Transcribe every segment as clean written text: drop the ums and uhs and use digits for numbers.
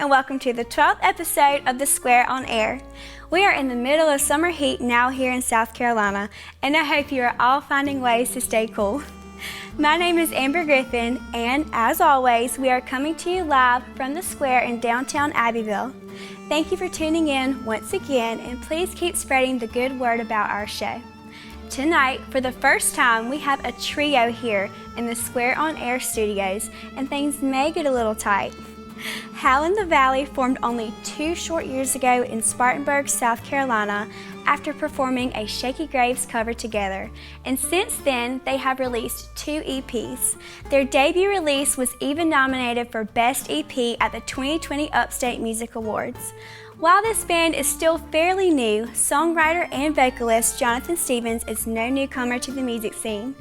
Welcome to the 12th episode of The Square on Air. We are in the middle of summer heat now here in South Carolina, and I hope you are all finding ways to stay cool. My name is Amber Griffin, and as always, we are coming to you live from the Square in downtown Abbeville. Thank you for tuning in once again, and please keep spreading the good word about our show. Tonight, for the first time, we have a trio here in the Square on Air studios, and things may get a little tight. Howl in the Valley formed only 2 short years ago in Spartanburg, South Carolina, after performing a Shaky Graves cover together, and since then they have released 2 EPs. Their debut release was even nominated for Best EP at the 2020 Upstate Music Awards. While this band is still fairly new, songwriter and vocalist Jonathan Stevens is no newcomer to the music scene,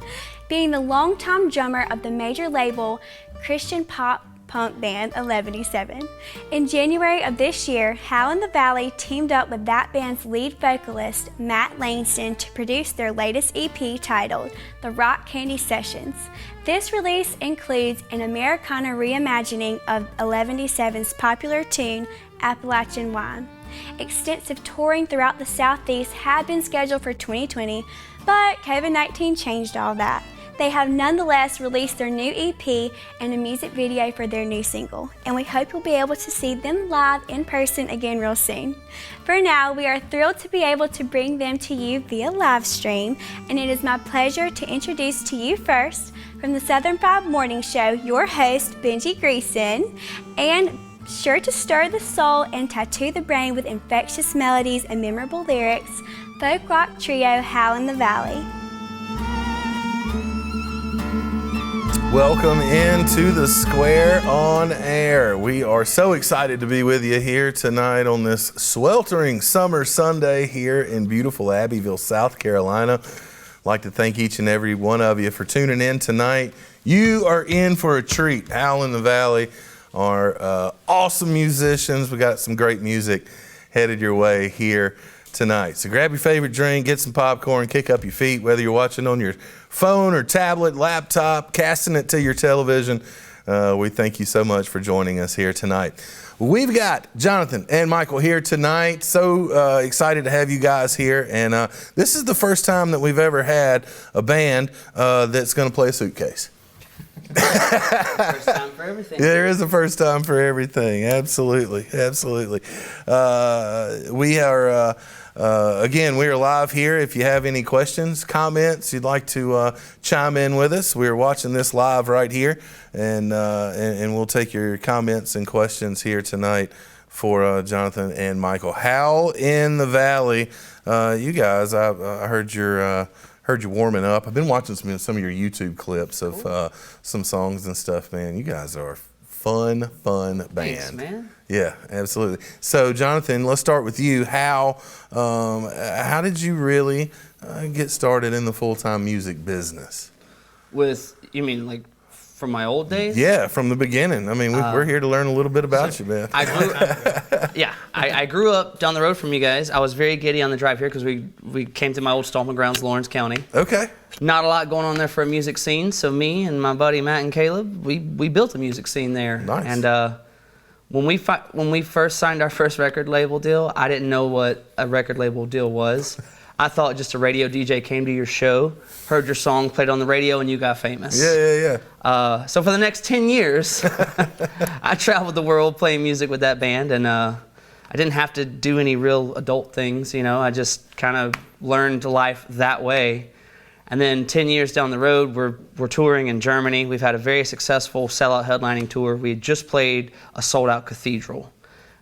being the longtime drummer of the major label Christian pop punk band 1187. In January of this year, Howl in the Valley teamed up with that band's lead vocalist, Matt Langston, to produce their latest EP titled The Rock Candy Sessions. This release includes an Americana reimagining of 1187's popular tune, Appalachian Wine. Extensive touring throughout the Southeast had been scheduled for 2020, but COVID-19 changed all that. They have nonetheless released their new EP and a music video for their new single, and we hope you'll be able to see them live in person again real soon. For now, we are thrilled to be able to bring them to you via live stream, and it is my pleasure to introduce to you first, from the Southern 5 Morning Show, your host, Benji Greason, and sure to stir the soul and tattoo the brain with infectious melodies and memorable lyrics, folk rock trio Howl in the Valley. Welcome into the Square on Air. We are so excited to be with you here tonight on this sweltering summer Sunday here in beautiful Abbeville, South Carolina. I'd like to thank each and every one of you for tuning in tonight. You are in for a treat. Howl in the Valley are awesome musicians. We got some great music headed your way here tonight. So grab your favorite drink, get some popcorn, kick up your feet, whether you're watching on your phone or tablet, laptop, casting it to your television. We thank you so much for joining us here tonight. We've got Jonathan and Michael here tonight. So excited to have you guys here. And this is the first time that we've ever had a band that's going to play a suitcase. First time for everything. There is a first time for everything. Absolutely. We are, again, we are live here. If you have any questions, comments, you'd like to chime in with us, we're watching this live right here, and we'll take your comments and questions here tonight for Jonathan and Michael. Howl in the Valley. You guys, I heard you warming up. I've been watching some of your YouTube clips of some songs and stuff, man. You guys are a fun band. Thanks, man. Yeah, absolutely. So, Jonathan, let's start with you. How did you really get started in the full-time music business? You mean like from my old days? Yeah, from the beginning. I mean, we're here to learn a little bit about you, man. I grew up down the road from you guys. I was very giddy on the drive here because we came to my old stomping grounds, Lawrence County. Okay. Not a lot going on there for a music scene, so me and my buddy Matt and Caleb, we built a music scene there. Nice. And when we first signed our first record label deal, I didn't know what a record label deal was. I thought just a radio DJ came to your show, heard your song, played on the radio, and you got famous. Yeah. So for the next 10 years, I traveled the world playing music with that band, and I didn't have to do any real adult things, you know. I just kind of learned life that way. And then 10 years down the road, we're touring in Germany. We've had a very successful sellout headlining tour. We had just played a sold-out cathedral.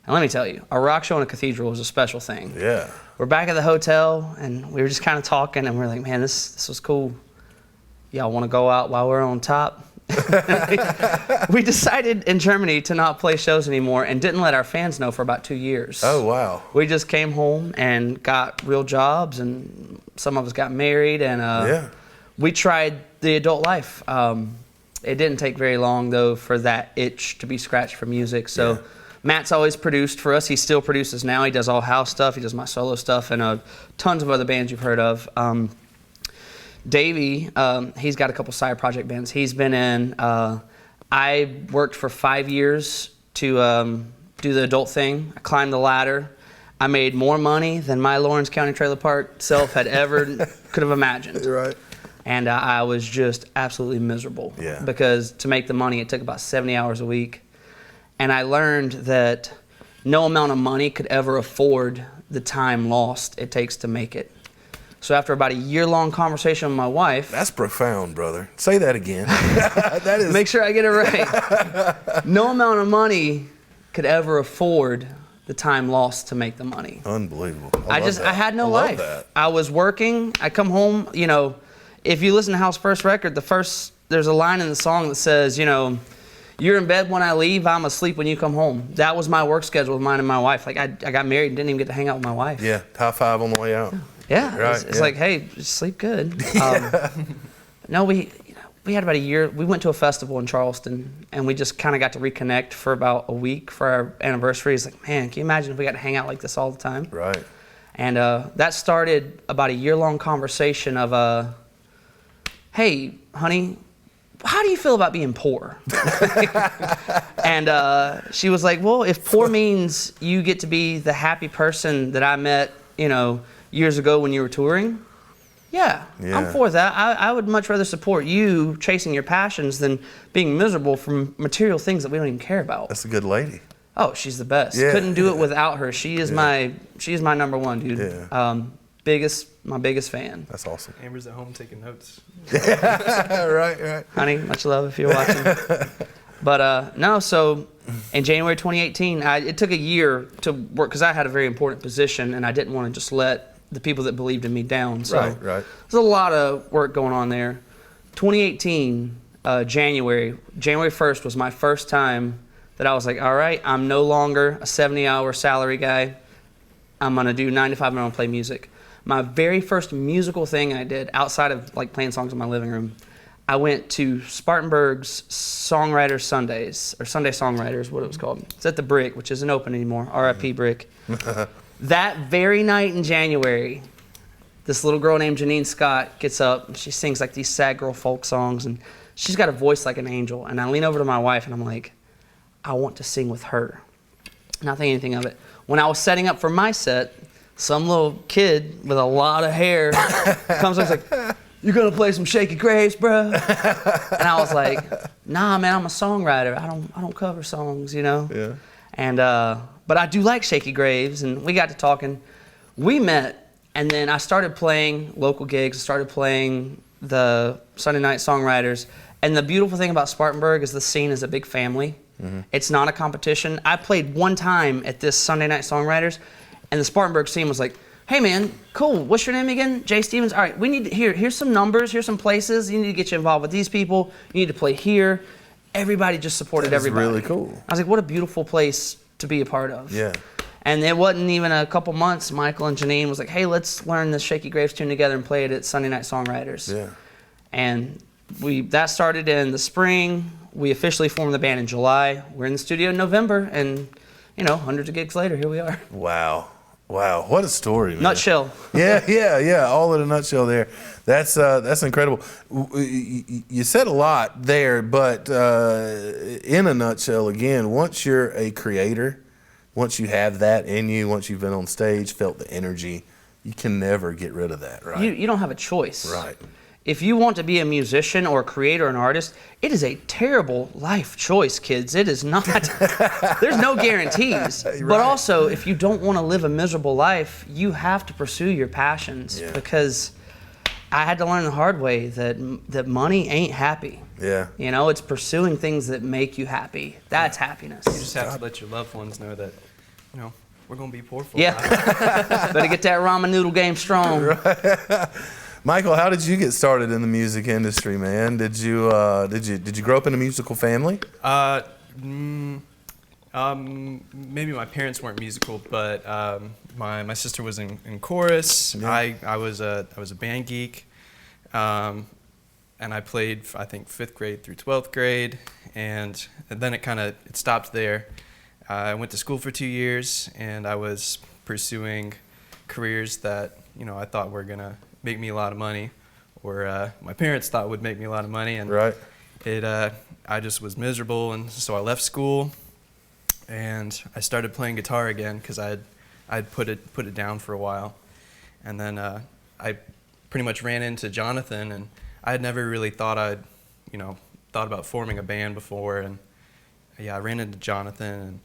And let me tell you, a rock show in a cathedral is a special thing. Yeah. We're back at the hotel, and we were just kind of talking, and we're like, man, this was cool. Y'all want to go out while we're on top? We decided in Germany to not play shows anymore and didn't let our fans know for about 2 years. Oh, wow. We just came home and got real jobs, and some of us got married, and we tried the adult life. It didn't take very long, though, for that itch to be scratched for music. So Matt's always produced for us. He still produces now. He does all house stuff. He does my solo stuff, and tons of other bands you've heard of. Davey, he's got a couple side project bands he's been in. I worked for 5 years to do the adult thing. I climbed the ladder. I made more money than my Lawrence County Trailer Park self had ever could have imagined. Right. And I was just absolutely miserable. Yeah. Because to make the money, it took about 70 hours a week. And I learned that no amount of money could ever afford the time lost it takes to make it. So after about a year-long conversation with my wife... That's profound, brother. Say that again. That is... Make sure I get it right. No amount of money could ever afford the time lost to make the money. Unbelievable. I had no life. That. I was working. I come home, you know, if you listen to Howl's first record, there's a line in the song that says, you know, you're in bed when I leave, I'm asleep when you come home. That was my work schedule with mine and my wife. Like I got married and didn't even get to hang out with my wife. Yeah, high five on the way out. Yeah, right, it's like, hey, just sleep good. No, we had about a year. We went to a festival in Charleston, and we just kind of got to reconnect for about a week for our anniversary. It's like, man, can you imagine if we got to hang out like this all the time? Right. And that started about a year-long conversation of, hey, honey, how do you feel about being poor? And she was like, well, if poor means you get to be the happy person that I met, you know, years ago when you were touring, yeah. I'm for that. I would much rather support you chasing your passions than being miserable from material things that we don't even care about. That's a good lady. Oh, she's the best. Yeah. Couldn't do it without her. She is my number one, dude. Yeah. My biggest fan. That's awesome. Amber's at home taking notes. Right. Honey, much love if you're watching. But no, so in January 2018, it took a year to work because I had a very important position and I didn't want to just let the people that believed in me down. So Right. there's a lot of work going on there. 2018, January 1st was my first time that I was like, all right, I'm no longer a 70-hour salary guy. I'm going to do 9 to 5 and I'm going to play music. My very first musical thing I did outside of like playing songs in my living room, I went to Spartanburg's Songwriters Sundays, or Sunday Songwriters, what it was called. It's at the Brick, which isn't open anymore, RIP Brick. That very night in January, this little girl named Janine Scott gets up, and she sings like these sad girl folk songs, and she's got a voice like an angel. And I lean over to my wife, and I'm like, I want to sing with her. Not thinking anything of it. When I was setting up for my set, some little kid with a lot of hair comes up and is like, you gonna play some Shaky Graves, bro? And I was like, nah, man, I'm a songwriter. I don't cover songs, you know? Yeah. And but I do like Shaky Graves, and we got to talking. We met, and then I started playing local gigs. I started playing the Sunday Night Songwriters. And the beautiful thing about Spartanburg is the scene is a big family. Mm-hmm. It's not a competition. I played one time at this Sunday Night Songwriters, and the Spartanburg scene was like, hey man, cool, what's your name again? Jay Stevens. All right, we need to, here's some numbers, here's some places. You need to get you involved with these people. You need to play here. Everybody just supported everybody. That's really cool. I was like, what a beautiful place to be a part of. Yeah. And it wasn't even a couple months, Michael and Janine was like, hey, let's learn this Shaky Graves tune together and play it at Sunday Night Songwriters. Yeah. And that started in the spring. We officially formed the band in July. We're in the studio in November, and you know, hundreds of gigs later, here we are. Wow, what a story, man. Nutshell. Yeah, all in a nutshell there. That's incredible. You said a lot there, but in a nutshell, again, once you're a creator, once you have that in you, once you've been on stage, felt the energy, you can never get rid of that, right? You don't have a choice. Right. if you want to be a musician or a creator or an artist, it is a terrible life choice, kids. It is not. There's no guarantees. Right. But also, if you don't want to live a miserable life, you have to pursue your passions, because I had to learn the hard way that money ain't happy. Yeah. You know, it's pursuing things that make you happy. That's happiness. You just have to let your loved ones know that, you know, we're going to be poor for a Yeah. while. Better get that ramen noodle game strong. Right. Michael, how did you get started in the music industry, man? Did you grow up in a musical family? Maybe my parents weren't musical, but my sister was in chorus. Yeah. I was a band geek, and I played, I think, 5th grade through 12th grade, and then it stopped there. I went to school for 2 years, and I was pursuing careers that, you know, I thought were gonna make me a lot of money, or my parents thought would make me a lot of money, and right. I just was miserable, and so I left school, and I started playing guitar again because I'd put it down for a while, and then I pretty much ran into Jonathan, and I had never really thought about forming a band before, and I ran into Jonathan,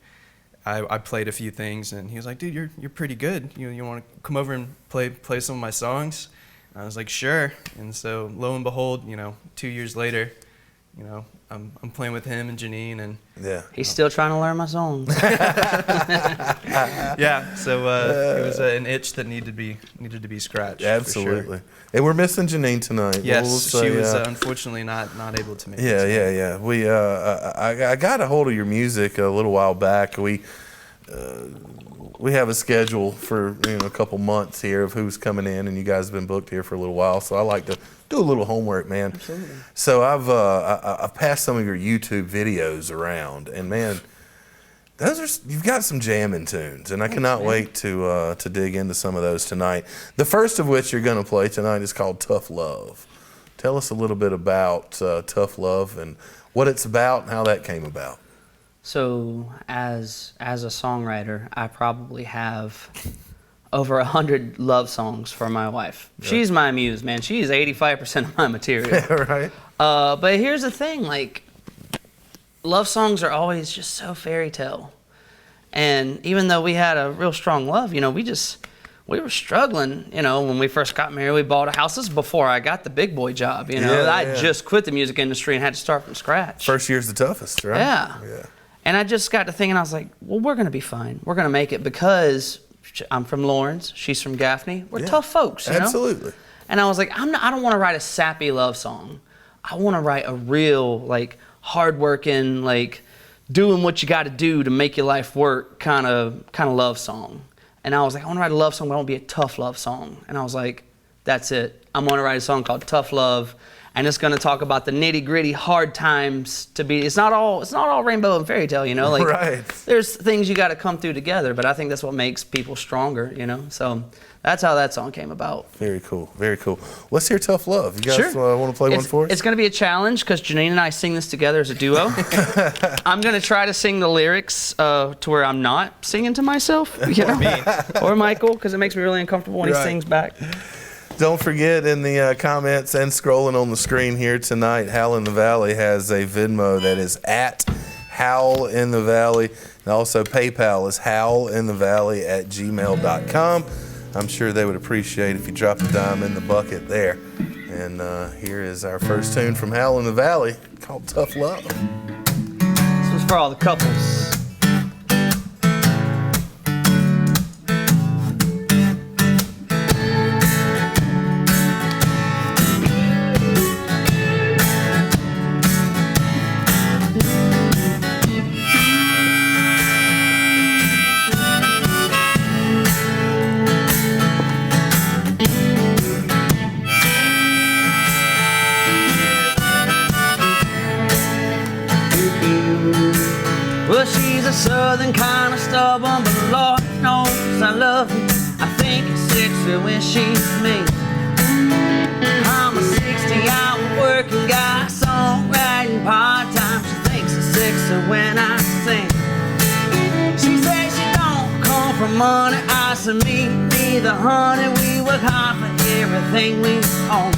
and I played a few things, and he was like, "Dude, you're pretty good. You want to come over and play some of my songs?" And I was like, "Sure." And so lo and behold, 2 years later, I'm playing with him and Janine, and he's still trying to learn my songs. Yeah, so it was an itch that needed to be scratched. Absolutely. For sure. And we're missing Janine tonight. Yes, she was unfortunately not able to make it. Yeah. We I got a hold of your music a little while back. We have a schedule for a couple months here of who's coming in, and you guys have been booked here for a little while. So I like to do a little homework, man. Absolutely. So I've passed some of your YouTube videos around, and man, you've got some jamming tunes, and I cannot wait to dig into some of those tonight. The first of which you're going to play tonight is called "Tough Love." Tell us a little bit about "Tough Love" and what it's about and how that came about. So, as a songwriter, I probably have over 100 love songs for my wife. Yeah. She's my muse, man. She's 85% of my material. Right. But here's the thing, like, love songs are always just so fairy tale. And even though we had a real strong love, we were struggling, when we first got married. We bought a house. This is before I got the big boy job, I just quit the music industry and had to start from scratch. First year's the toughest, right? Yeah. And I just got to thinking, I was like, well, we're going to be fine. We're going to make it, because I'm from Lawrence. She's from Gaffney. We're tough folks, Absolutely. And I was like, I don't want to write a sappy love song. I want to write a real, like, hardworking, like, doing what you got to do to make your life work kind of love song. And I was like, I want to write a love song, but I want to be a tough love song. And I was like, that's it. I'm going to write a song called "Tough Love." And it's going to talk about the nitty gritty hard times to be. It's not all rainbow and fairy tale, Like, right. There's things you got to come through together. But I think that's what makes people stronger, So that's how that song came about. Very cool. Very cool. Let's hear "Tough Love." You guys Sure. Want to play one for us? It's going to be a challenge because Janine and I sing this together as a duo. I'm going to try to sing the lyrics to where I'm not singing to myself, or Michael, because it makes me really uncomfortable when he sings back. Don't forget, in the comments and scrolling on the screen here tonight, Howl in the Valley has a Venmo that is at Howl in the Valley. And also PayPal is howlinthevalley@gmail.com. I'm sure they would appreciate if you dropped a dime in the bucket there. And here is our first tune from Howl in the Valley called "Tough Love." This was for all the couples. Well, she's a southern kind of stubborn, but Lord knows I love her. I think it's sexy when she's me. I'm a 60-hour working guy, songwriting part-time. She thinks it's sexy when I sing. She says she don't come from money. I said me neither, honey. We work hard for everything we own.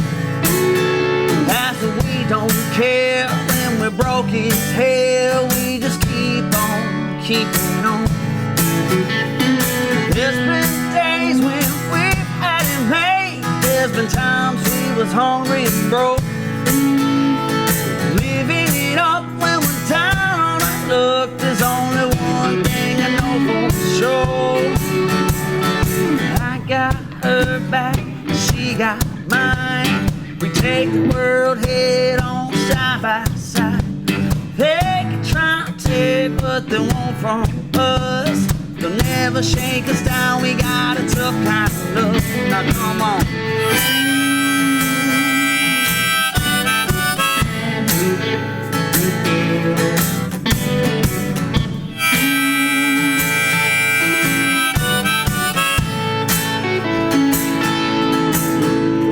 we don't care when we're broke as hell. We just keep on keeping on. There's been days when we've had it made. There's been times we was hungry and broke. Living it up when we're down on our luck. There's only one thing I know for sure. I got her back, she got mine. We take the world head on side by side. They can try and take what they want from us. They'll never shake us down, we got a tough kind of love. Now come on.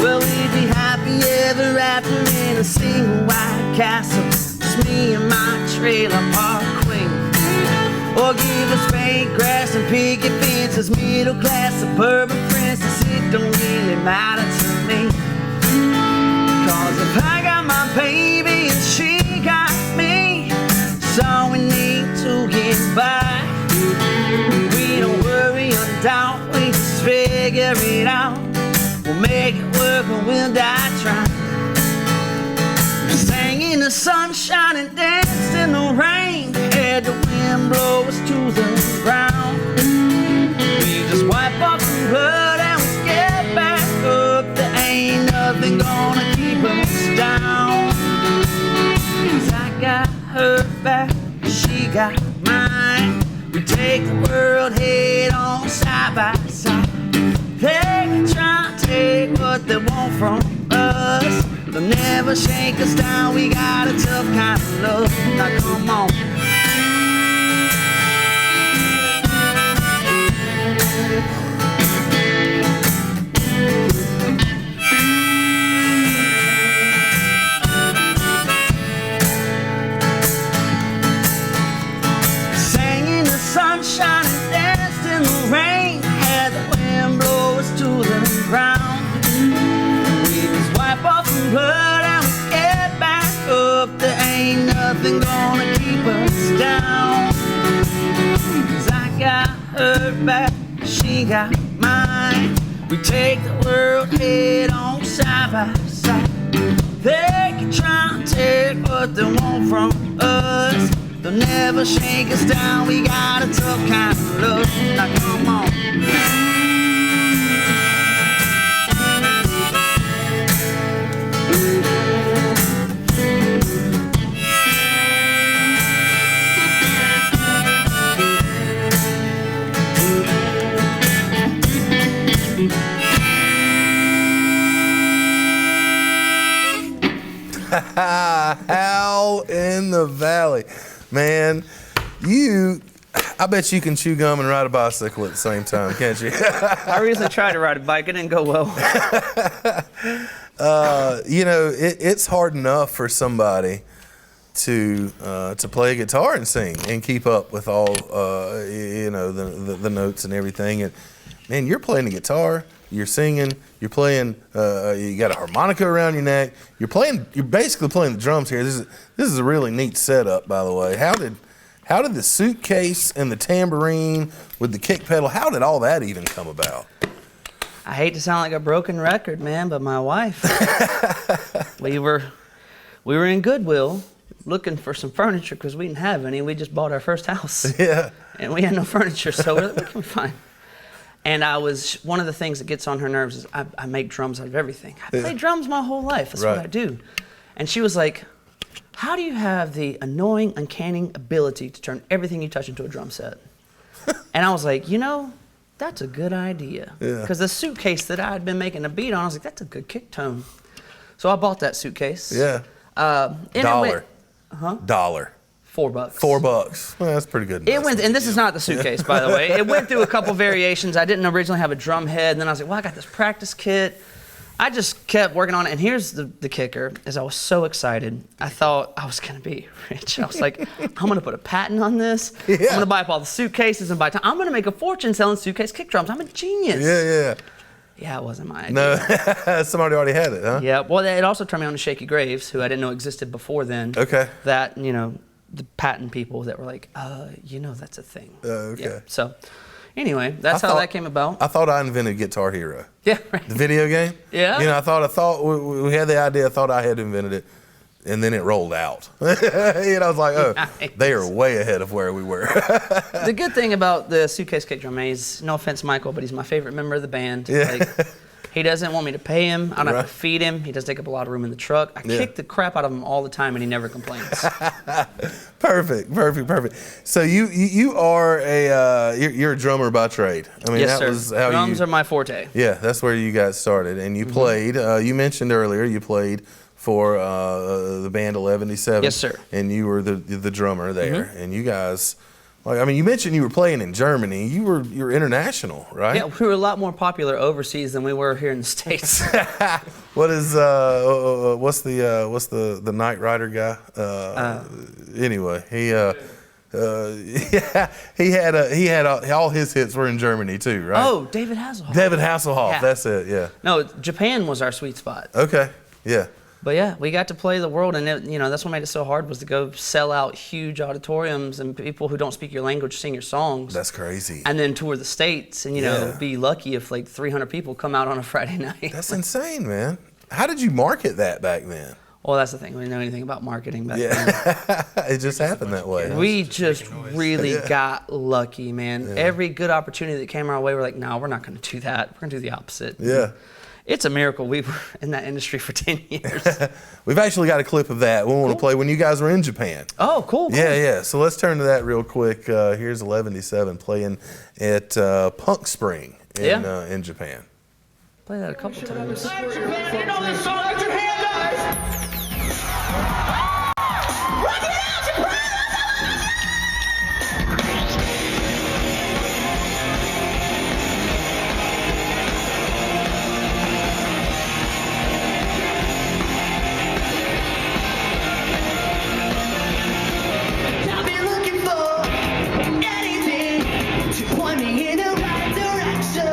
Well, we'd be happy ever after in a single white castle. Just me and my trailer park queen. Or give us fake grass and picket fences, middle class suburban princess. It don't really matter to me, 'cause if I got my baby and she got me, it's all we need to get by. We don't worry or doubt, we just figure it out. We'll make it work or we'll die trying. We sang in the sunshine and danced in the rain. Had the wind blow us to the ground. We just wipe off the blood and we get back up. There ain't nothing gonna keep us down. 'Cause I got her back, she got mine. We take the world head on side by side. They can try and take what they want from us. They'll never shake us down, we got a tough kind of love. Now come on. Sang in the sunshine and danced in the rain. Had the wind blow us to the ground. We just wipe off the blood and we get back up. There ain't nothing gonna keep us down. 'Cause I got her back, she got mine. We take the world head on side by side. They can try and take what they want from us. They'll never shake us down, we got a tough kind of love. Now come on. Howl in the Valley. Man, I bet you can chew gum and ride a bicycle at the same time, can't you? I recently tried to ride a bike, it didn't go well. It's hard enough for somebody to play a guitar and sing and keep up with all the notes and everything. And man, you're playing the guitar, you're singing, you're playing, you got a harmonica around your neck. You're basically playing the drums here. This is a really neat setup, by the way. How did the suitcase and the tambourine with the kick pedal, how did all that even come about? I hate to sound like a broken record, man, but my wife, we were in Goodwill looking for some furniture because we didn't have any. We just bought our first house. Yeah. And we had no furniture, so what can we find? And one of the things that gets on her nerves is I make drums out of everything. I played drums my whole life. That's what I do. And she was like, how do you have the annoying, uncanny ability to turn everything you touch into a drum set? And I was like, that's a good idea. Because the suitcase that I had been making a beat on, I was like, that's a good kick tone. So I bought that suitcase. Yeah. $1. $1. $4. $4. Well, that's pretty good. It went, and this is not the suitcase, by the way. It went through a couple variations. I didn't originally have a drum head, and then I was like, well, I got this practice kit. I just kept working on it, and here's the kicker, is I was so excited. I thought I was gonna be rich. I was like, I'm gonna put a patent on this. Yeah. I'm gonna buy up all the suitcases, and I'm gonna make a fortune selling suitcase kick drums. I'm a genius. Yeah. Yeah, it wasn't my idea. No, somebody already had it, huh? Yeah, well, it also turned me on to Shaky Graves, who I didn't know existed before then. Okay. That, the patent people that were like, that's a thing. Okay. Yeah. So, anyway, that's how that came about. I thought I invented Guitar Hero. Yeah, right. The video game? Yeah. I thought we had the idea. I thought I had invented it. And then it rolled out. I was like, oh, Nice. They are way ahead of where we were. The good thing about the Suitcase Kick Drum is, no offense, Michael, but he's my favorite member of the band. Yeah. He doesn't want me to pay him. I don't have to feed him. He doesn't take up a lot of room in the truck. I kick the crap out of him all the time, and he never complains. Perfect. So you are you're a drummer by trade. I mean, Yes, that sir. was how Drums are my forte. Yeah, that's where you got started, and you played. You mentioned earlier you played for the band 11-7. Yes, sir. And you were the drummer there, and you guys. You mentioned you were playing in Germany. You're international, right? Yeah, we were a lot more popular overseas than we were here in the States. What's the Knight Rider guy? Anyway, he had all his hits were in Germany too, right? Oh, David Hasselhoff. David Hasselhoff, Yeah. that's it. Yeah. No, Japan was our sweet spot. Okay. Yeah. But yeah, we got to play the world, and that's what made it so hard, was to go sell out huge auditoriums and people who don't speak your language sing your songs. That's crazy. And then tour the States, and be lucky if like 300 people come out on a Friday night. That's insane, man. How did you market that back then? Well, that's the thing. We didn't know anything about marketing back then. Yeah. It just happened that way. We just really got lucky, man. Yeah. Every good opportunity that came our way, we're like, no, we're not going to do that. We're going to do the opposite. Yeah. It's a miracle we were in that industry for 10 years. We've actually got a clip of that. We want to play when you guys were in Japan. Oh, cool. Yeah. So let's turn to that real quick. Here's 11-7 playing at Punk Spring in Japan. Play that a couple times. You know this song, let your hand up! Rock it out, Japan! I've been looking for anything to point me in the right direction.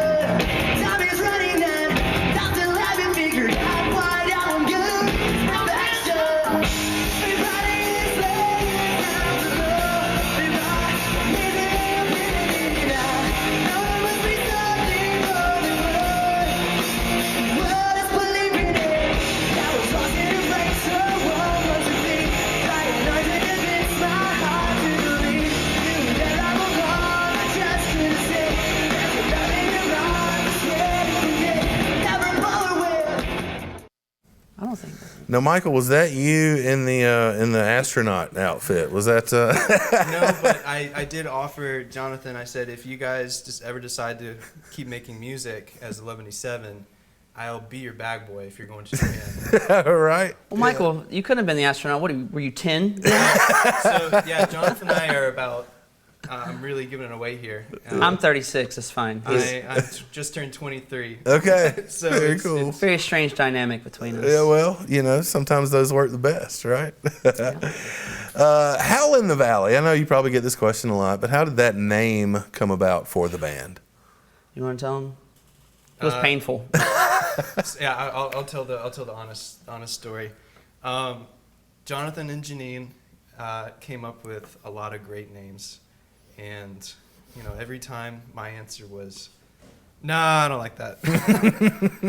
Time is running and I still haven't figured out why I'm good. Perfection. Everybody is laying down to love. Everybody is in a minute now. Know there must be something more than what was believing in. I was lost in a place, so what was the thing? Trying hard to convince my heart to believe. Knew that I was wrong, I just couldn't say. There's nothing wrong, I swear to forget. Never bother with. I don't think. Now, Michael, was that you in the astronaut outfit? Was that? No, but I did offer Jonathan, I said, if you guys just ever decide to keep making music as 11-7, I'll be your bag boy if you're going to Japan. All right. Well, Michael, you couldn't have been the astronaut. Were you 10? So, yeah, Jonathan and I are about, I'm really giving it away here. I'm 36. It's fine. I just turned 23. Okay. So Very it's- cool. Very strange dynamic between us. Yeah, well, sometimes those work the best, right? Howl in the Valley. I know you probably get this question a lot, but how did that name come about for the band? You want to tell him? It was painful. Yeah, I'll tell the honest story. Jonathan and Janine came up with a lot of great names, and every time my answer was, "Nah, I don't like that."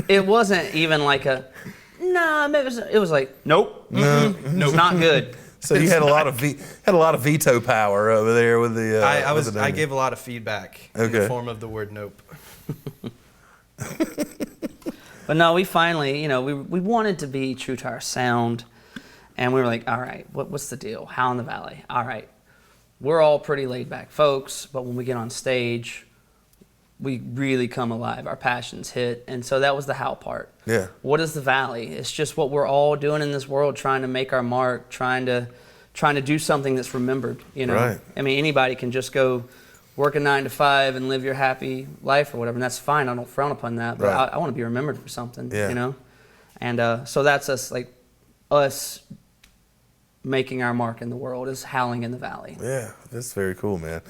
It wasn't even like a, nah. It was like, nope, No. nope, not good. So you had a lot of veto power over there with the. I gave a lot of feedback in Okay. the form of the word "nope." But no, we finally, we wanted to be true to our sound, and we were like, all right, what's the deal? Howl in the Valley. All right, we're all pretty laid back folks, but when we get on stage, we really come alive. Our passions hit, and so that was the howl part. Yeah. What is the Valley? It's just what we're all doing in this world, trying to make our mark, trying to do something that's remembered. Right. I mean, anybody can just go work a 9 to 5 and live your happy life or whatever, and that's fine. I don't frown upon that, but Right. I want to be remembered for something. Yeah. And so that's us making our mark in the world is howling in the valley. Yeah, that's very cool, man.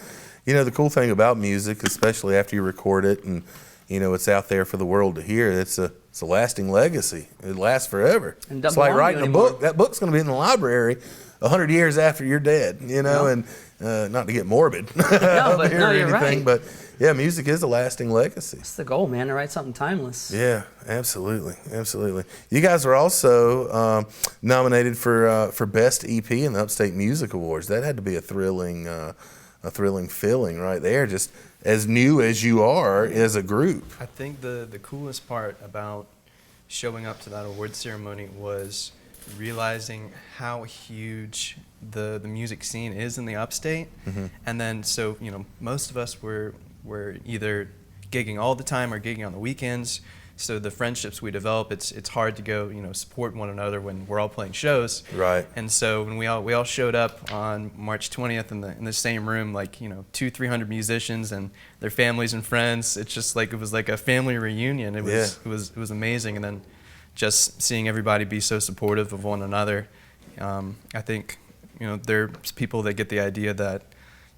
The cool thing about music, especially after you record it and it's out there for the world to hear. It's a lasting legacy. It lasts forever. And It's doesn't like belong to writing you a anymore. book. That book's going to be in the library 100 years after you're dead, and not to get morbid No, but here no, or you're anything, right. but yeah, music is a lasting legacy. That's the goal, man, to write something timeless. Yeah, absolutely. You guys were also nominated for Best EP in the Upstate Music Awards. That had to be a thrilling feeling right there, just as new as you are as a group. I think the coolest part about showing up to that award ceremony was realizing how huge the music scene is in the upstate. And then so most of us were either gigging all the time or gigging on the weekends, so the friendships we develop, it's hard to go support one another when we're all playing shows. Right. And so when we all showed up on March 20th in the same room, like 200-300 musicians and their families and friends, it's just like it was like a family reunion. It was amazing. And then just seeing everybody be so supportive of one another. I think there's people that get the idea that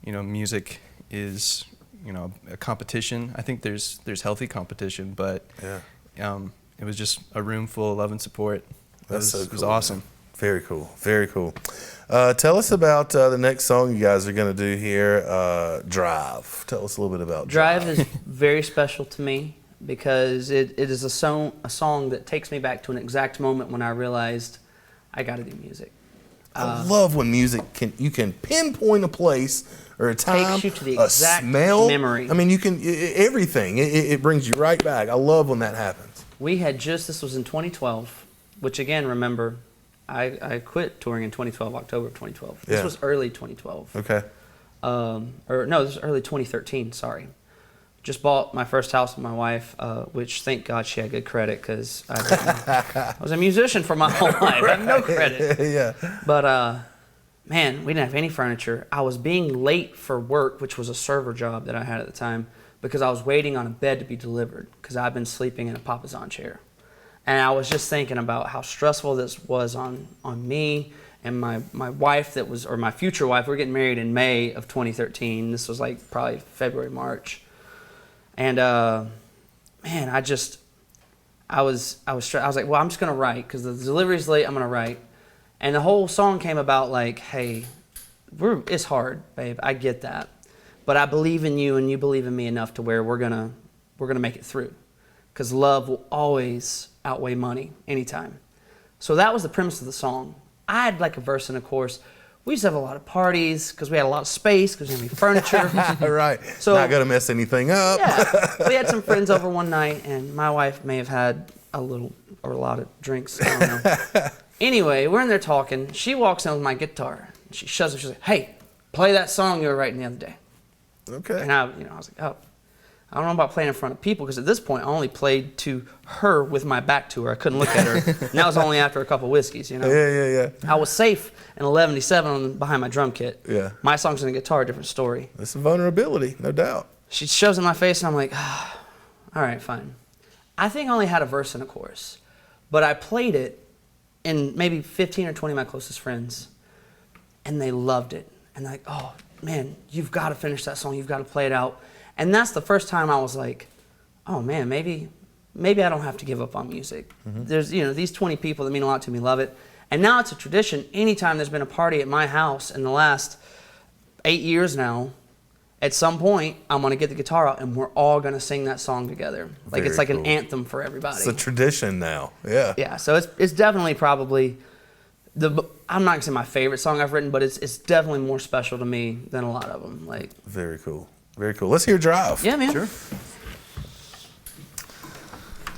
music is a competition. I think there's healthy competition, but it was just a room full of love and support. It was awesome. Man. Very cool. Tell us about the next song you guys are going to do here, Drive. Tell us a little bit about Drive is very special to me because it is a song that takes me back to an exact moment when I realized I got to do music. I love when you can pinpoint a place or a time, Takes you to the a exact smell, memory. I mean, you can everything. It brings you right back. I love when that happens. This was in 2012, which again, remember, I quit touring in 2012, October of 2012. This was early 2012. Okay. This was early 2013, sorry. Just bought my first house with my wife, which thank God she had good credit because I was a musician for my whole life. I have no credit. Yeah. But, man, we didn't have any furniture. I was being late for work, which was a server job that I had at the time, because I was waiting on a bed to be delivered because I'd been sleeping in a papasan chair. And I was just thinking about how stressful this was on me and my wife or my future wife. We were getting married in May of 2013. This was like probably February, March. And, man, I was like, well, I'm just going to write because the delivery's late. I'm going to write. And the whole song came about like, hey, it's hard, babe. I get that. But I believe in you and you believe in me enough to where we're gonna make it through. Because love will always outweigh money anytime. So that was the premise of the song. I had like a verse and a chorus. We used to have a lot of parties because we had a lot of space because we didn't have any furniture. Right. So, not gonna mess anything up. Yeah. We had some friends over one night and my wife may have had a lot of drinks. I don't know. Anyway, we're in there talking. She walks in with my guitar. She shoves it. She's like, hey, play that song you were writing the other day. Okay. And I was like, oh, I don't know about playing in front of people because at this point I only played to her with my back to her. I couldn't look at her. And that was only after a couple of whiskeys, Yeah. I was safe in 11-77 behind my drum kit. Yeah. My songs on the guitar, different story. That's a vulnerability, no doubt. She shoves in my face and I'm like, all right, fine. I think I only had a verse and a chorus, but I played it in maybe 15 or 20 of my closest friends, and they loved it. And they're like, oh, man, you've got to finish that song. You've got to play it out. And that's the first time I was like, oh, man, maybe I don't have to give up on music. There's, these 20 people that mean a lot to me love it. And now it's a tradition. Anytime there's been a party at my house in the last 8 years now, at some point, I'm going to get the guitar out and we're all going to sing that song together. Like it's like an anthem for everybody. It's a tradition now. Yeah. Yeah, so it's definitely probably I'm not going to say my favorite song I've written, but it's definitely more special to me than a lot of them. Like Very cool. Let's hear Drive. Yeah, man. Sure.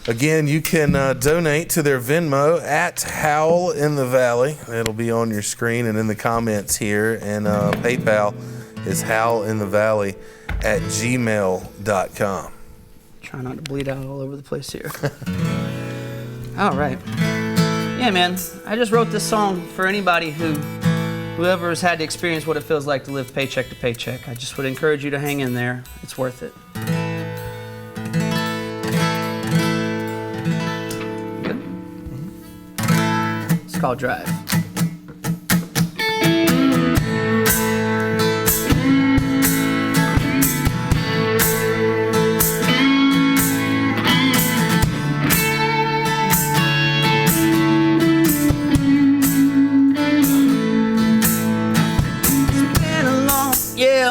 Again, you can donate to their Venmo at Howl In The Valley. It'll be on your screen and in the comments here. And PayPal is howlinthevalley@gmail.com. Try not to bleed out all over the place here. All right. Yeah, man. I just wrote this song for anybody whoever has had to experience what it feels like to live paycheck to paycheck. I just would encourage you to hang in there. It's worth it. Good? It's called Drive.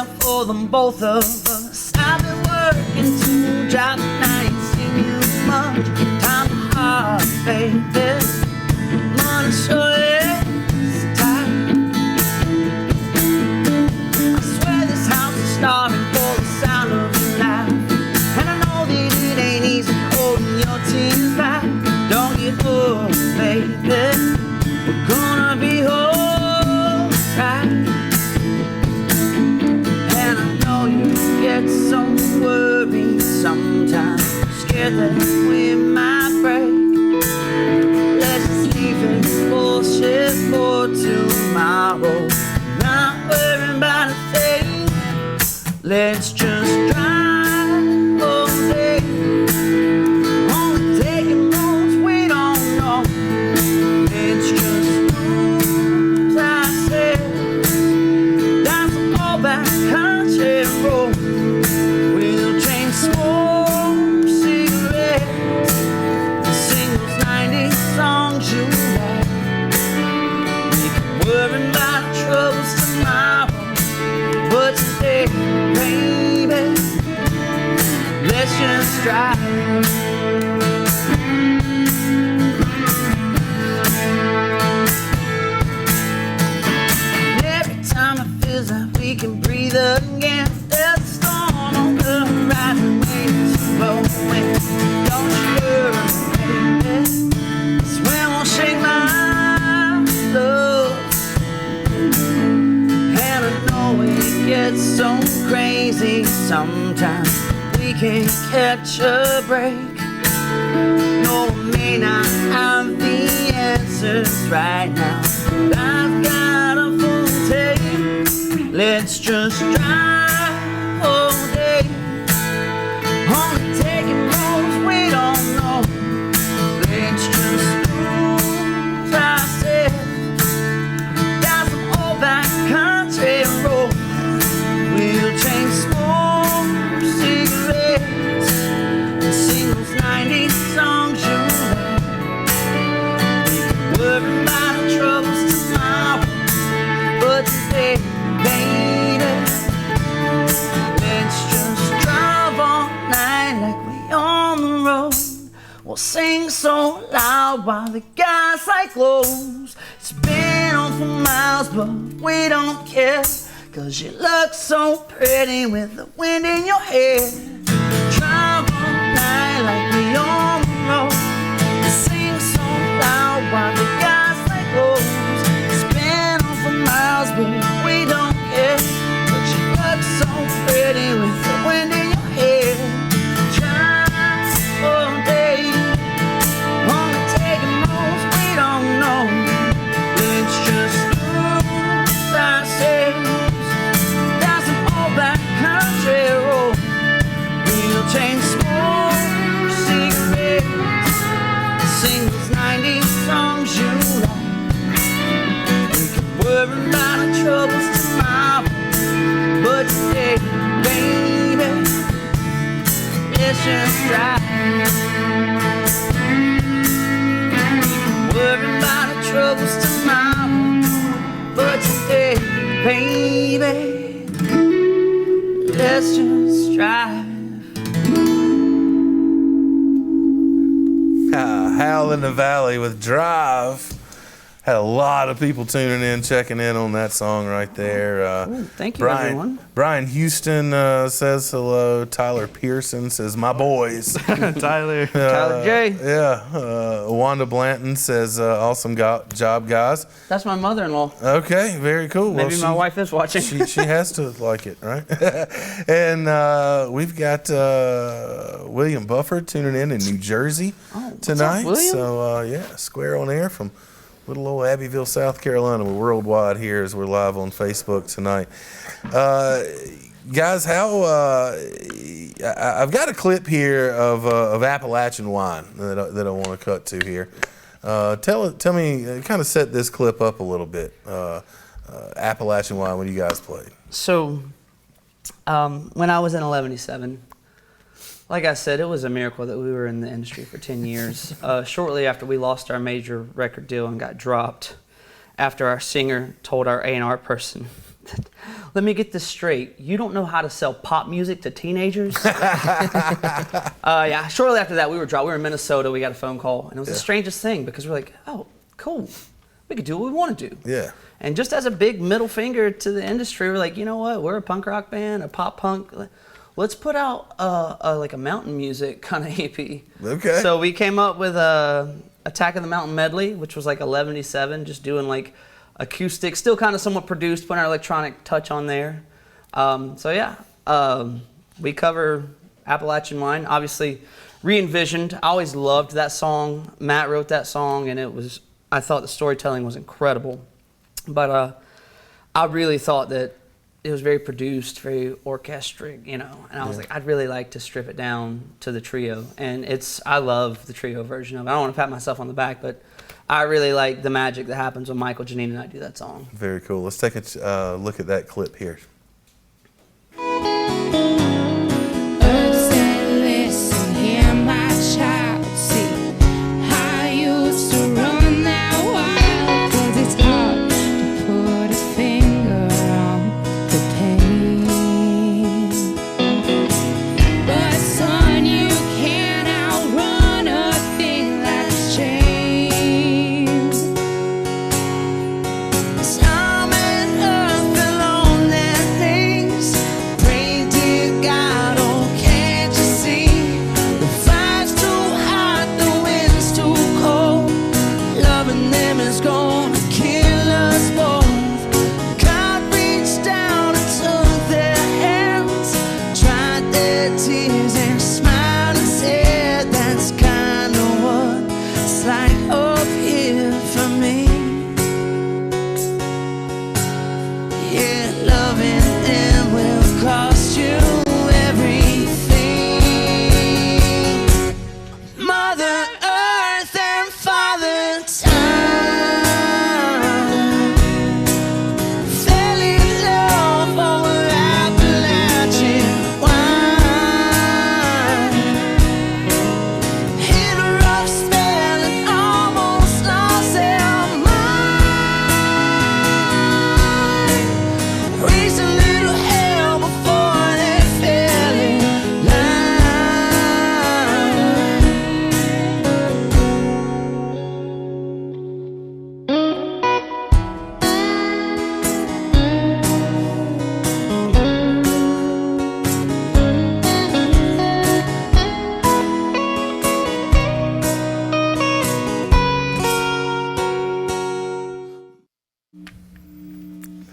well for them both of us. I've been working 2 jobs and I ain't seen you much. Time to hard, baby. Money sure is tight. I swear this house is starving for the sound of your laugh. And I know that it ain't easy holding your tears back. Don't give up, baby. We're gonna be alright. And I know you get so worried sometimes, scared that we might break. Let's just leave this bullshit for tomorrow. Not worrying about a thing. Let's just drive all day. Only taking roads we don't know. It's just lose ourselves. That's an all back country road. We'll chain smoke cigarettes and sing those 90s songs you like. We can worry about our troubles tomorrow, but today, baby, let's just drive. Every time it feels like we can breathe again, there's a storm on the horizon waiting to blow away. Don't you worry, baby, this wind won't shake my love. And I know it gets so crazy sometimes we can't catch a break. No, I may not have the answers right now, but I've got a full take. Let's just drive all day. Only taking roads we don't know. Let's just lose ourselves. Got some old back country road. We'll chain smoke cigarettes and sing those 90s songs you like. We can worry about our troubles tomorrow, but today, baby, let's just drive all night like we on the road. We'll sing so loud while the gas light glows. It's been on for miles, but we don't care, 'cause you look so pretty with the wind in your hair. Drive all night like we on the road. Sing so loud while the gas light glows. It's been on for miles, but we don't care, 'cause you look so pretty with the wind in your hair. Drive all day, only taking roads we don't know. Let's just lose ourselves. That's an all back country road. We'll chain smoke cigarettes, sing those 90s songs you like. We can worry about our troubles tomorrow, but today, baby, let's just drive. We can worry about our troubles tomorrow, but today, baby, let's just drive. Howl in the Valley with Drive. Had a lot of people tuning in, checking in on that song right there. Thank you, everyone. Brian Houston says hello. Tyler Pearson says, my boys. Tyler. Tyler J. Yeah. Wanda Blanton says, awesome job, guys. That's my mother-in-law. Okay, very cool. Maybe my wife is watching. She has to like it, right? And we've got William Bufford tuning in New Jersey tonight. William? So, yeah, Square on Air from little old Abbeville, South Carolina. We're worldwide here as we're live on Facebook tonight. Guys, I've got a clip here of Appalachian wine that I want to cut to here. Tell me, kind of set this clip up a little bit. Appalachian wine when you guys played. So, when I was in 11-7, like I said, it was a miracle that we were in the industry for 10 years. Shortly after we lost our major record deal and got dropped, after our singer told our A&R person that let me get this straight. You don't know how to sell pop music to teenagers? Yeah, shortly after that, we were in Minnesota. We got a phone call, and it was the strangest thing because we're like, oh, cool. We could do what we want to do. Yeah. And just as a big middle finger to the industry, we're like, you know what? We're a punk rock band, a pop punk. Let's put out like a mountain music kind of EP. Okay. So we came up with Attack of the Mountain medley, which was like 11-7, just doing like acoustic, still kind of somewhat produced, putting our electronic touch on there. We cover Appalachian Wine, obviously re-envisioned. I always loved that song. Matt wrote that song, and I thought the storytelling was incredible. But I really thought that it was very produced, very orchestric, and I was like, I'd really like to strip it down to the trio. And I love the trio version of it. I don't want to pat myself on the back, but I really like the magic that happens when Michael, Janine, and I do that song. Very cool. Let's take a look at that clip here.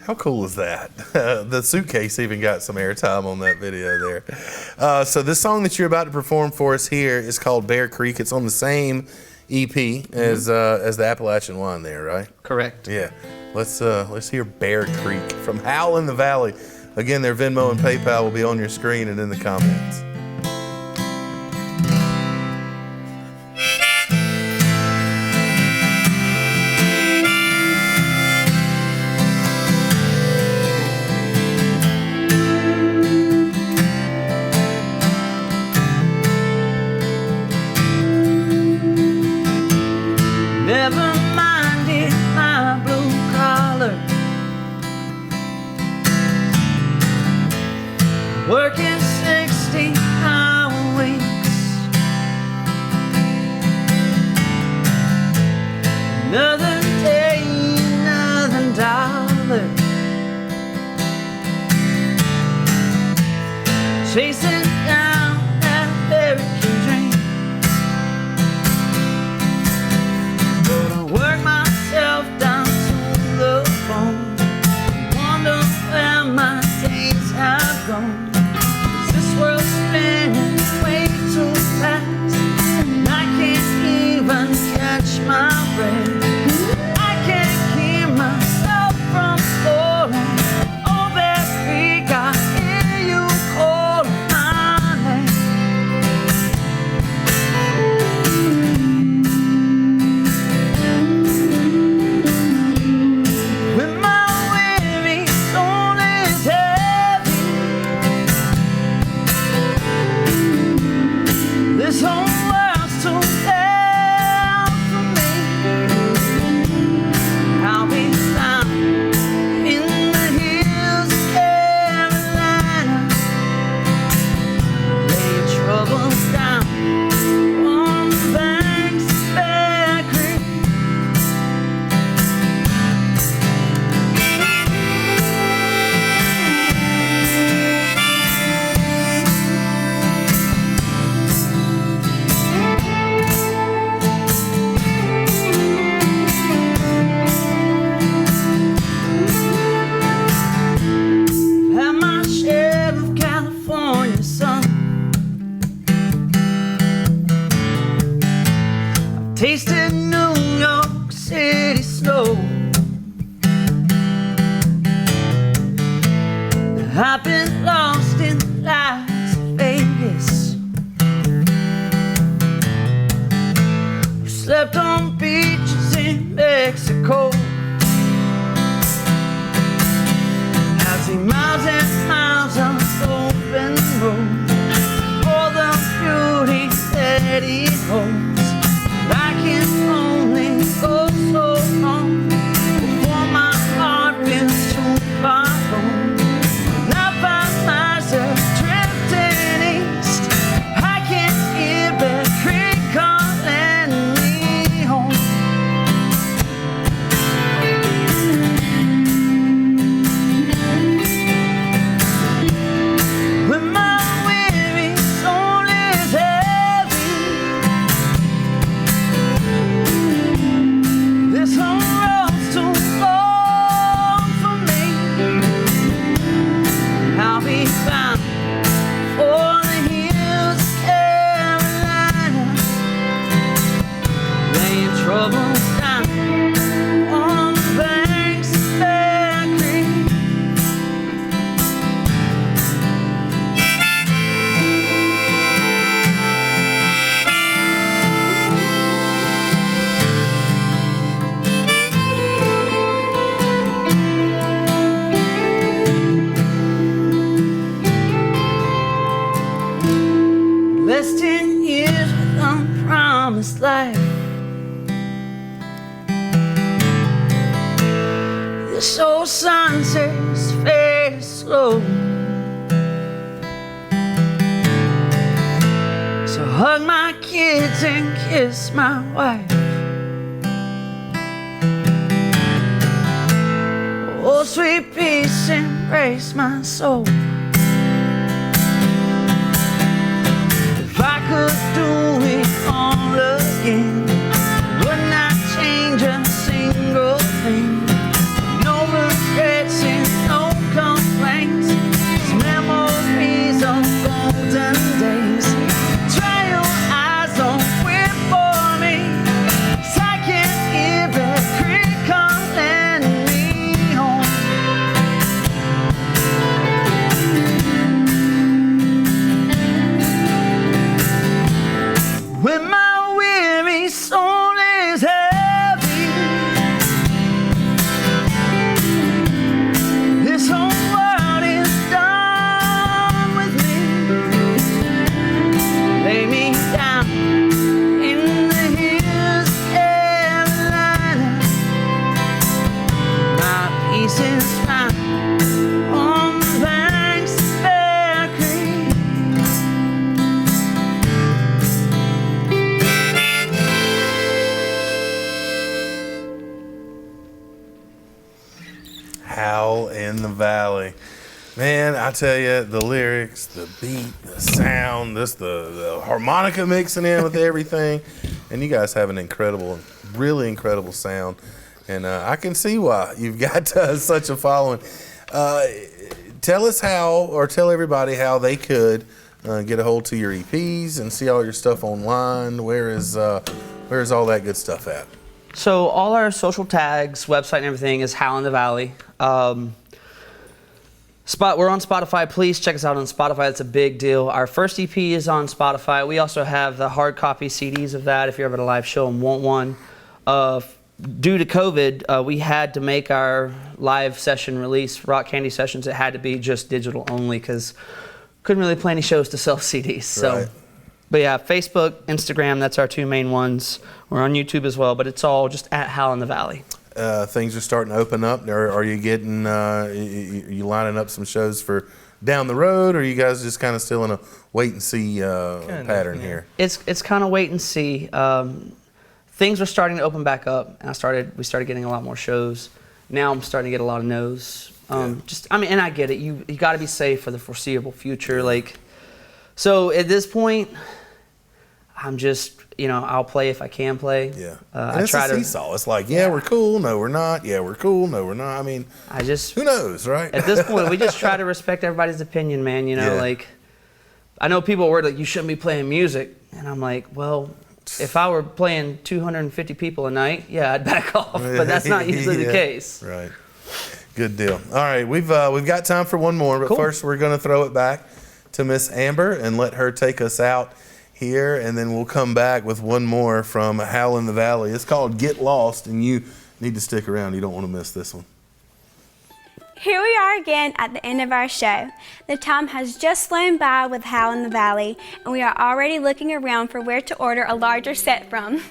How cool is that? The suitcase even got some airtime on that video there. So this song that you're about to perform for us here is called Bear Creek. It's on the same EP as the Appalachian Wine there, right? Correct. Yeah. Let's hear Bear Creek from Howl in the Valley. Again, their Venmo and PayPal will be on your screen and in the comments. Never minded my blue collar, working 60-hour weeks. Another day, another dollar, chasing down that American dream. Work myself down to the bone, wonder where my days have gone. This world's spinning way too fast, and I can't even catch my breath. I can't keep myself from falling. Oh, Bear Creek, I hear you calling my name. When my weary soul is heavy, I've been lost in Las Vegas. Slept on beaches in Mexico. I've seen miles and miles of open road for the beauty that it holds. I can only go so long before my heart feels too far gone. And I find myself drifting east. I can hear Bear Creek calling me home. When my weary soul is heavy, this whole road's too long for me. I'll be bound for the hills of Carolina, laying troubles down on the banks of Bear Creek. Less 10 years with unpromised life. This old sunset's faded slow. So hug my kids and kiss my wife. Oh, sweet peace, embrace my soul. If I could do it all again, would not change a single thing. No regrets and no complaints. It's memories of golden days. Dry your eyes, don't weep for me, 'cause I can hear Bear Creek calling me home. When my weary soul is heavy, this whole world is done with me. Lay me down in the hills of Carolina. My peace is found on the banks of Bear Creek. Howl in the Valley. Man, I tell you, the lyrics, the beat, the sound, the harmonica mixing in with everything. And you guys have an incredible, really incredible sound. And I can see why you've got such a following. Tell us how, or tell everybody how they could get a hold to your EPs and see all your stuff online. Where is all that good stuff at? So all our social tags, website, and everything is Howl in the Valley. We're on Spotify. Please check us out on Spotify. It's a big deal. Our first EP is on Spotify. We also have the hard copy CDs of that if you're ever at a live show and want one. Due to COVID, we had to make our live session release, Rock Candy Sessions. It had to be just digital only because couldn't really play any shows to sell CDs. So. Right. But yeah, Facebook, Instagram, that's our two main ones. We're on YouTube as well, but it's all just at Howl in the Valley. Things are starting to open up. Are you getting, you lining up some shows for down the road, or are you guys just kind of still in a wait and see pattern here? It's kind of wait and see. Things were starting to open back up, and we started getting a lot more shows. Now I'm starting to get a lot of no's. And I get it. You got to be safe for the foreseeable future. So at this point, I'm just, I'll play if I can play. Yeah. I it's try a seesaw. It's like, we're cool. No, we're not. Yeah, we're cool. No, we're not. I mean, who knows, right? At this point, we just try to respect everybody's opinion, man. I know people were like, you shouldn't be playing music. And I'm like, well, if I were playing 250 people a night, I'd back off. But that's not usually the case. Right. Good deal. All right, we've got time for one more, but Cool. first we're going to throw it back to Miss Amber and let her take us out here, and then we'll come back with one more from Howl in the Valley. It's called Get Lost, and you need to stick around. You don't want to miss this one. Here we are again at the end of our show. The time has just flown by with Howl in the Valley, and we are already looking around for where to order a larger set from.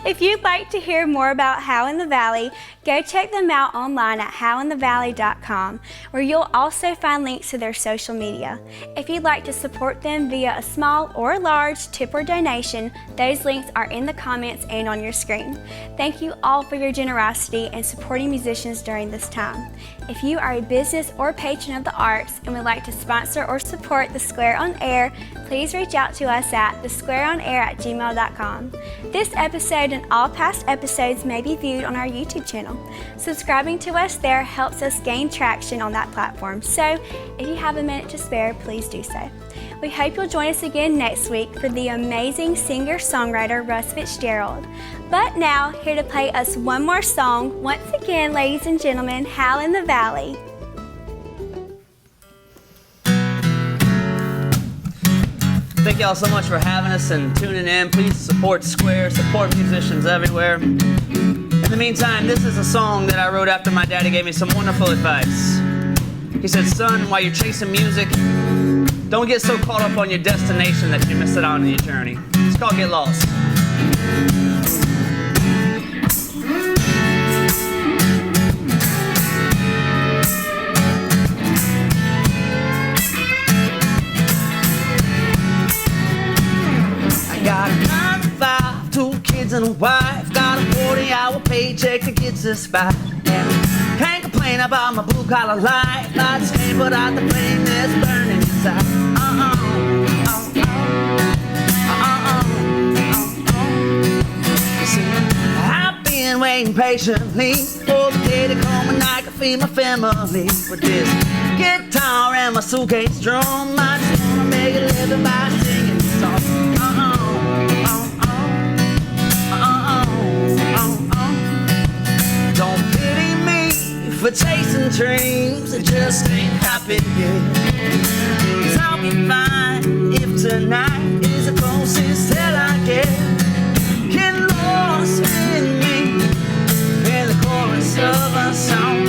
If you'd like to hear more about Howl in the Valley, go check them out online at howlinthevalley.com, where you'll also find links to their social media. If you'd like to support them via a small or large tip or donation, those links are in the comments and on your screen. Thank you all for your generosity and supporting musicians during this time. If you are a business or patron of the arts and would like to sponsor or support The Square on Air, please reach out to us at thesquareonair@gmail.com. This episode and all past episodes may be viewed on our YouTube channel. Subscribing to us there helps us gain traction on that platform, so if you have a minute to spare, please do so. We hope you'll join us again next week for the amazing singer-songwriter Russ Fitzgerald. But now, here to play us one more song, once again, ladies and gentlemen, Howl in the Valley. Thank y'all so much for having us and tuning in. Please support Square, support musicians everywhere. In the meantime, this is a song that I wrote after my daddy gave me some wonderful advice. He said, son, while you're chasing music, don't get so caught up on your destination that you miss it out on your journey. It's called Get Lost. Got a 9 to 5, 2 kids and a wife. Got a 40-hour paycheck that gets us by. And can't complain about my blue-collar life. I just can't put out the flame that's burning inside. See, I've been waiting patiently for the day to come when I can feed my family. With this guitar and my suitcase drum, I just wanna make a living by singing this song. Don't pity me for chasing dreams that just ain't happening yet. 'Cause I'll be fine if tonight is the closest that I get. Get lost in me in the chorus of a song.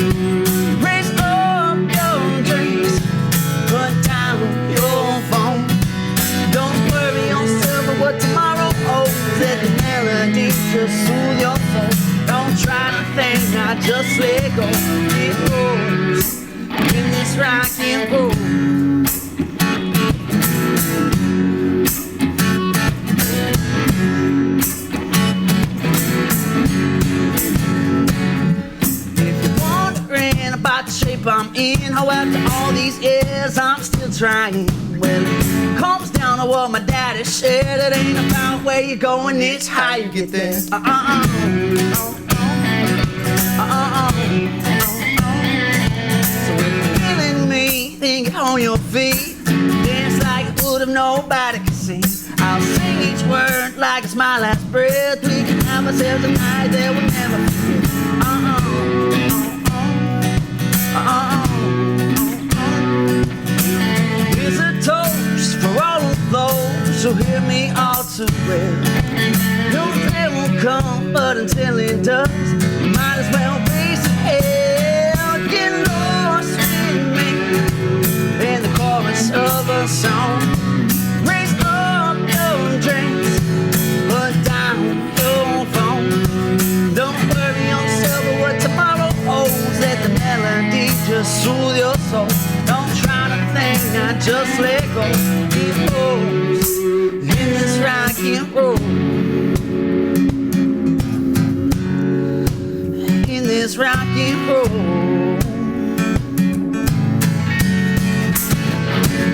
Raise up your drinks, put down your phone. Don't worry yourself about what tomorrow holds. Let the melody just soothe your soul. Don't try to think, I just let go. It goes in this rock and roll. If you're wondering about the shape I'm in, how after all these years I'm still trying. Well, it comes down to what my daddy said. It ain't about where you're going, it's how you get there. So if you're feeling me, think on your feet. Dance like it would have nobody can see. I'll sing each word like it's my last breath. We can have ourselves a night that we'll never forget. Here's a toast for all of those who hear me all too well. No day will come, but until it does, you might as well face hell. Get lost with me in the chorus of a song. Raise up your drinks, put down your phone. Don't worry yourself about what tomorrow holds. Let the melody just soothe your soul. Don't try to think, I just let go. It goes in this rock and roll. In this rock and roll.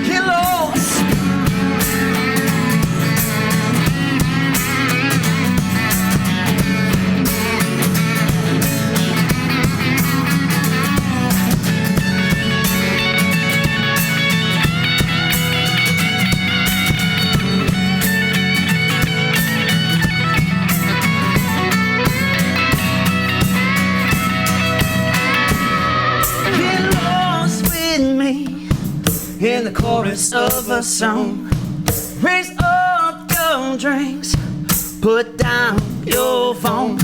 Get lost. in the chorus of a song. Raise up your drinks, put down your phone.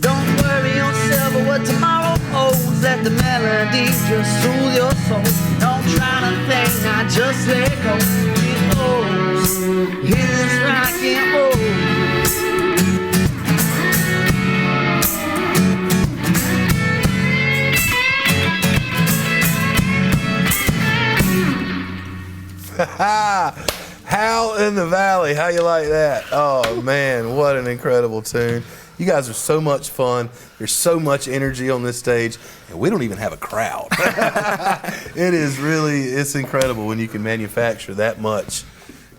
Don't worry yourself about what tomorrow holds. Let the melody just soothe your soul. Don't try to think, not just let go. It goes in this rock and roll. Howl in the Valley. How you like that? Oh man, what an incredible tune. You guys are so much fun. There's so much energy on this stage, and we don't even have a crowd. It's incredible when you can manufacture that much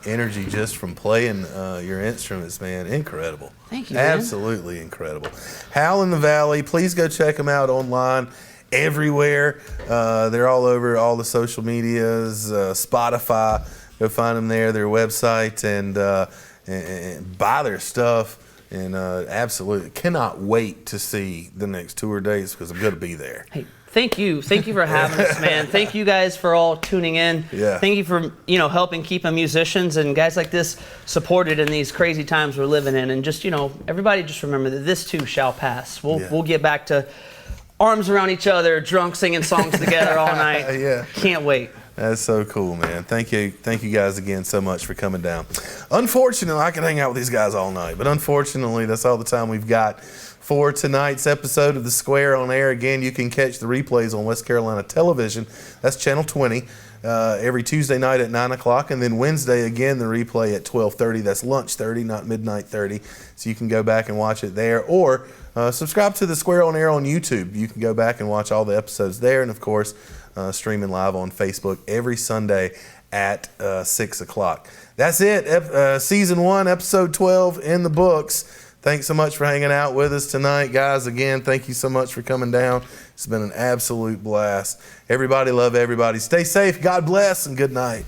energy just from playing your instruments, man. Incredible. Thank you, man. Absolutely incredible. Howl in the Valley. Please go check them out online. Everywhere. They're all over all the social medias, Spotify. Go find them there, their website, and buy their stuff. And absolutely cannot wait to see the next tour dates because I'm going to be there. Hey, thank you for having us, man. Thank you guys for all tuning in. Yeah. Thank you for helping keep musicians and guys like this supported in these crazy times we're living in. And just everybody just remember that this too shall pass. We'll get back to arms around each other, drunk, singing songs together all night. Yeah. Can't wait. That's so cool, man. Thank you guys again so much for coming down. Unfortunately, I could hang out with these guys all night, but unfortunately, that's all the time we've got for tonight's episode of The Square on Air. Again, you can catch the replays on West Carolina Television. That's Channel 20. Every Tuesday night at 9 o'clock, and then Wednesday again the replay at 12:30. That's lunch 30, not midnight 30. So you can go back and watch it there, or subscribe to The Square on Air on YouTube. You can go back and watch all the episodes there, and of course streaming live on Facebook every Sunday at 6 o'clock. That's it. Season 1, episode 12 in the books. Thanks so much for hanging out with us tonight, guys. Again, thank you so much for coming down. It's been an absolute blast. Everybody love everybody. Stay safe. God bless, and good night.